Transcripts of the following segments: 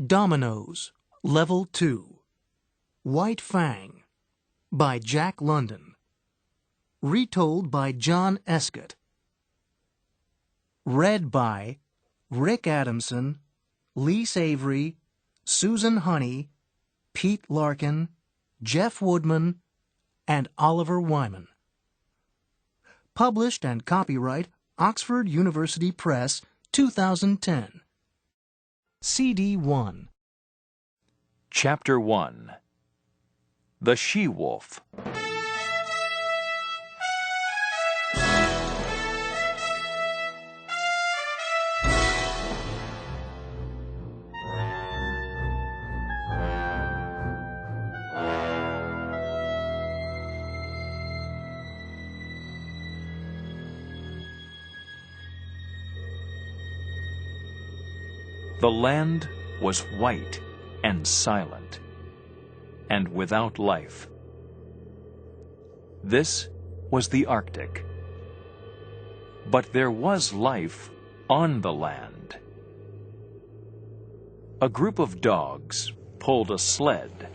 Dominoes, Level 2. WhiteFang by Jack London. Retold by John Escott. Read by Rick Adamson, Lise Avery, Susan Honey, Pete Larkin, Jeff Woodman, and Oliver Wyman. Published and copyright Oxford University Press, 2010. CD 1. Chapter 1. The She-Wolf. The land was white and silent, and without life. This was the Arctic. But there was life on the land. A group of dogs pulled a sled,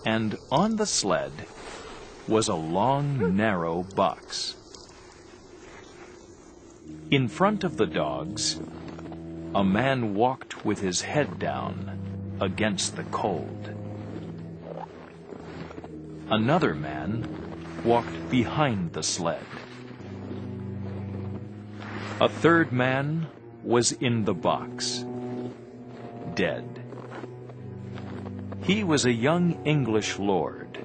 and on the sled was a long, narrow box. In front of the dogs, a man walked with his head down against the cold. Another man walked behind the sled. A third man was in the box, dead. He was a young English lord,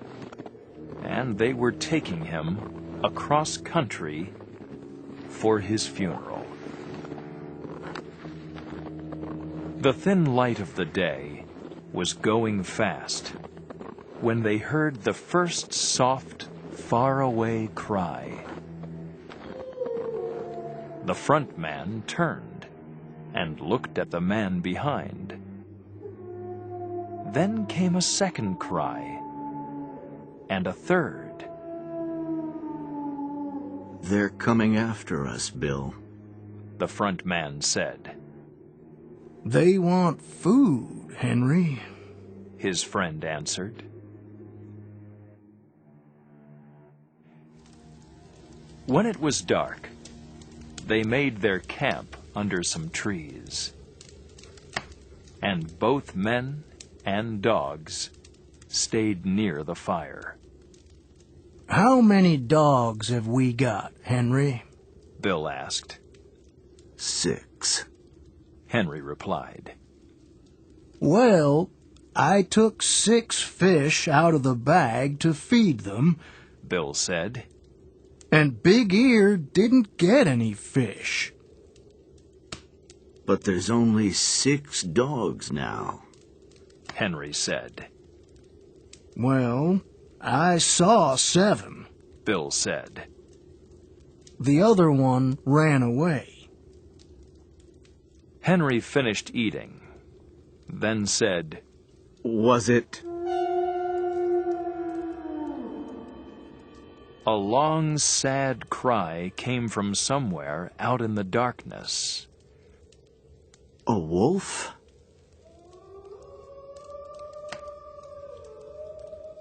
and they were taking him across country for his funeral. The thin light of the day was going fast when they heard the first soft, far-away cry. The front man turned and looked at the man behind. Then came a second cry, and a third. "They're coming after us, Bill," the front man said. They want food, Henry, his friend answered. When it was dark, they made their camp under some trees, and both men and dogs stayed near the fire. How many dogs have we got, Henry? Bill asked. 6, Henry replied. Well, I took 6 fish out of the bag to feed them, Bill said. And Big Ear didn't get any fish. "But there's only 6 dogs now," Henry said. Well, I saw 7, Bill said. The other one ran away. Henry finished eating, then said, "Was it?" A long, sad cry came from somewhere out in the darkness. "A wolf?"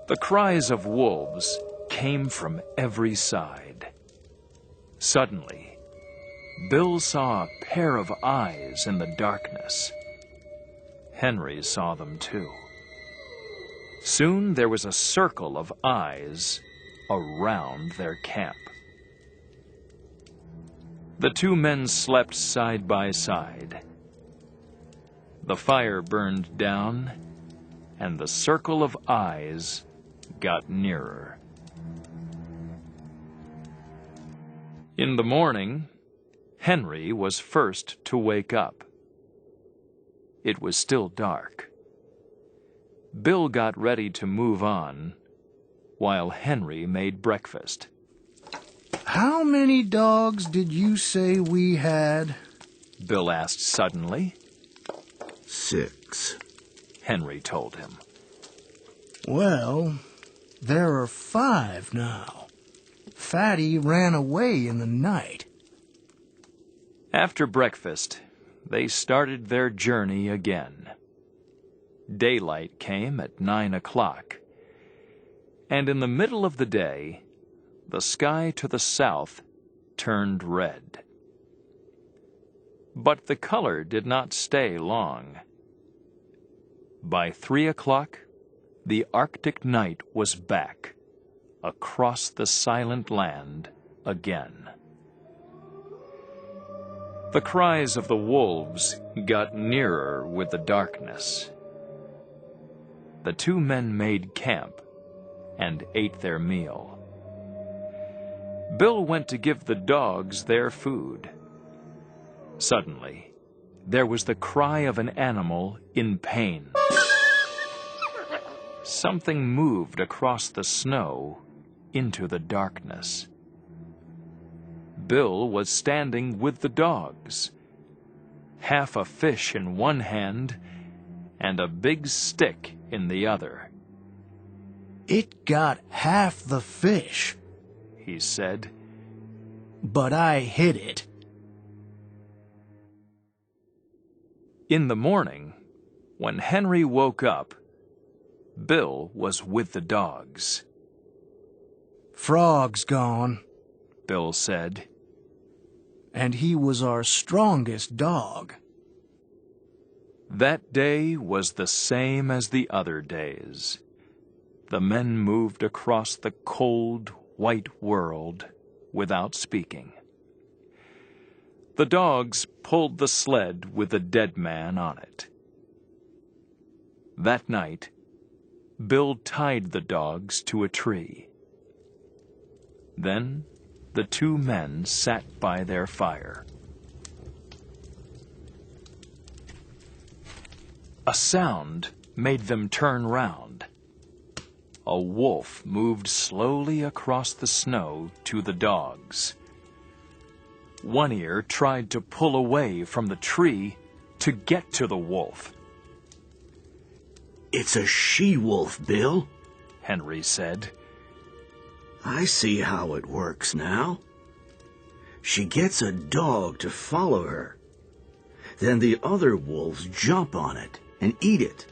The cries of wolves came from every side. Suddenly, Bill saw a pair of eyes in the darkness. Henry saw them too. Soon there was a circle of eyes around their camp. The two men slept side by side. The fire burned down, and the circle of eyes got nearer. In the morning, Henry was first to wake up. It was still dark. Bill got ready to move on, while Henry made breakfast. How many dogs did you say we had? Bill asked suddenly. 6, Henry told him. Well, there are 5 now. Fatty ran away in the night. After breakfast, they started their journey again. Daylight came at 9 o'clock, and in the middle of the day, the sky to the south turned red. But the color did not stay long. By 3 o'clock, the Arctic night was back, across the silent land again. The cries of the wolves got nearer with the darkness. The two men made camp and ate their meal. Bill went to give the dogs their food. Suddenly, there was the cry of an animal in pain. Something moved across the snow into the darkness. Bill was standing with the dogs, half a fish in one hand and a big stick in the other. "It got half the fish," he said, "but I hit it." In the morning, when Henry woke up, Bill was with the dogs. "Frog's gone," Bill said. "and he was our strongest dog." That day was the same as the other days. The men moved across the cold, white world without speaking. The dogs pulled the sled with the dead man on it. That night, Bill tied the dogs to a tree. Then the two men sat by their fire. A sound made them turn round. A wolf moved slowly across the snow to the dogs. One Ear tried to pull away from the tree to get to the wolf. "It's a she-wolf, Bill," Henry said. "I see how it works now. She gets a dog to follow her. Then the other wolves jump on it and eat it.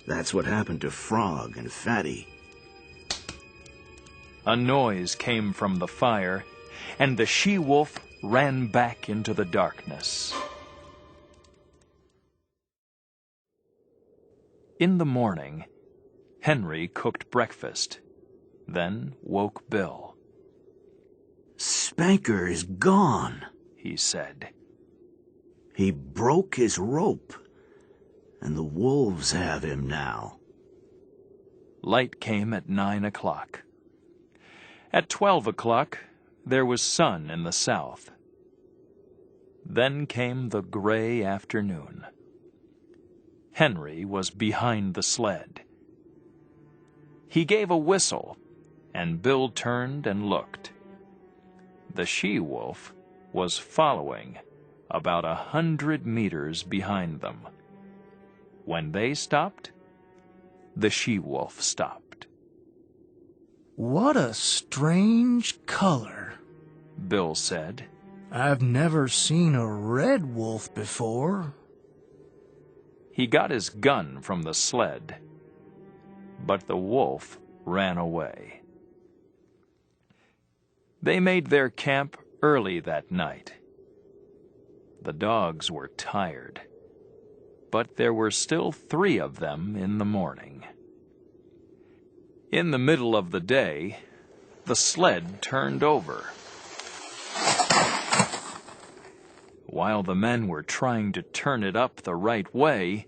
That's what happened to Frog and Fatty." A noise came from the fire, and the she-wolf ran back into the darkness. In the morning, Henry cooked breakfast, then woke Bill. "Spanker is gone," he said. "He broke his rope, and the wolves have him now." Light came at 9 o'clock. At 12 o'clock, there was sun in the south. Then came the gray afternoon. Henry was behind the sled. He gave a whistle, and Bill turned and looked. The she-wolf was following about 100 meters behind them. When they stopped, the she-wolf stopped. "What a strange color," Bill said. "I've never seen a red wolf before." He got his gun from the sled, but the wolf ran away. They made their camp early that night. The dogs were tired, but there were still 3 of them in the morning. In the middle of the day, the sled turned over. While the men were trying to turn it up the right way,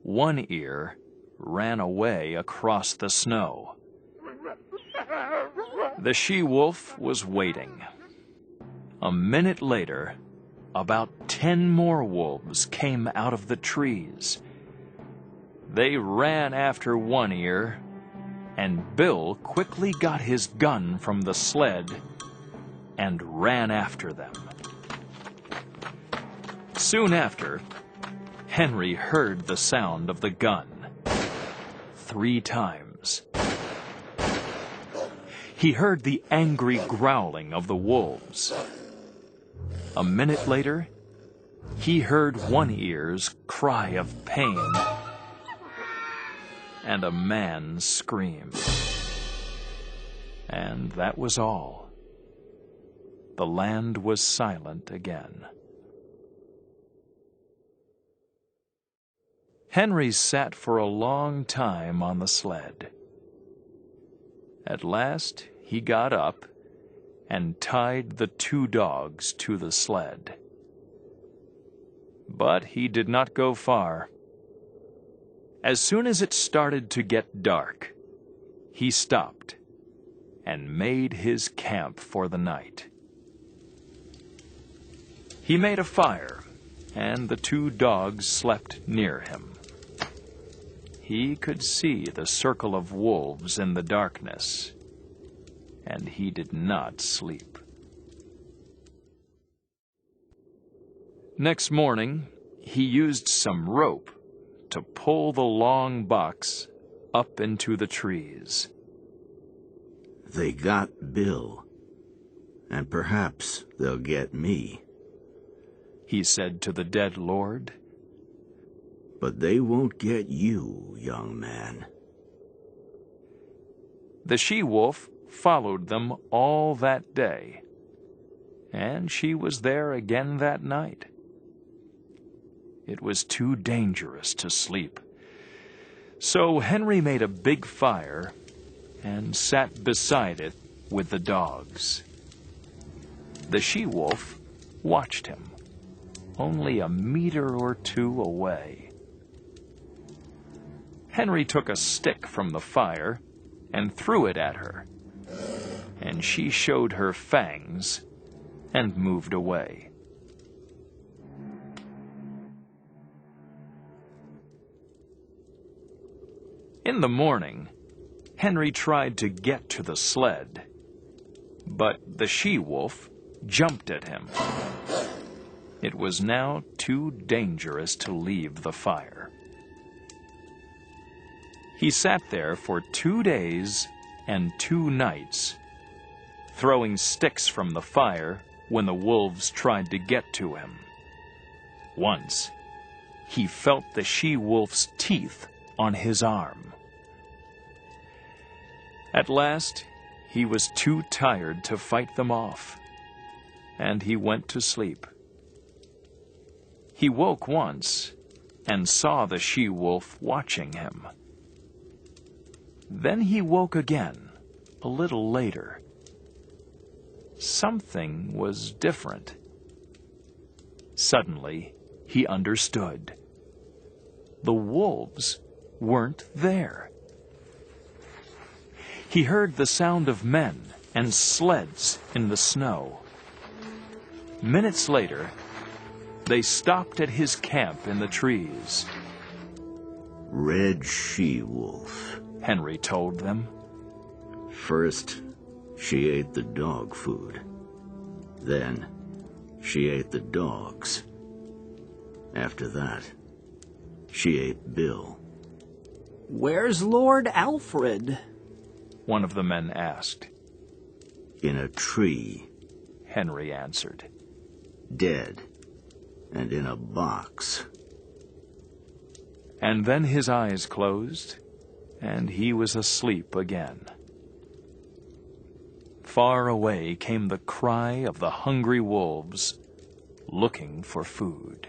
One Ear ran away across the snow. The she-wolf was waiting. A minute later, about 10 more wolves came out of the trees. They ran after One Ear, and Bill quickly got his gun from the sled and ran after them. Soon after, Henry heard the sound of the gun 3 times. He heard the angry growling of the wolves. A minute later, he heard one ear's cry of pain and a man's scream. And that was all. The land was silent again. Henry sat for a long time on the sled. At last, he got up and tied the 2 dogs to the sled. But he did not go far. As soon as it started to get dark, he stopped and made his camp for the night. He made a fire, and the 2 dogs slept near him. He could see the circle of wolves in the darkness, and he did not sleep. Next morning, he used some rope to pull the long box up into the trees. They got Bill, and perhaps they'll get me. He said to the dead lord. But they won't get you, young man. The she-wolf followed them all that day, and she was there again that night. It was too dangerous to sleep, so Henry made a big fire and sat beside it with the dogs. The she-wolf watched him, only a meter or 2 away. Henry took a stick from the fire and threw it at her, and she showed her fangs and moved away. In the morning, Henry tried to get to the sled, but the she-wolf jumped at him. It was now too dangerous to leave the fire. He sat there for 2 days and 2 nights, throwing sticks from the fire when the wolves tried to get to him. Once, he felt the she-wolf's teeth on his arm. At last, he was too tired to fight them off, and he went to sleep. He woke once and saw the she-wolf watching him. Then he woke again, a little later. Something was different. Suddenly, he understood. The wolves weren't there. He heard the sound of men and sleds in the snow. Minutes later, they stopped at his camp in the trees. Red she-wolf, Henry told them. First, she ate the dog food. Then, she ate the dogs. After that, she ate Bill. Where's Lord Alfred? One of the men asked. In a tree, Henry answered. Dead, and in a box. And then his eyes closed, and he was asleep again. Far away came the cry of the hungry wolves looking for food.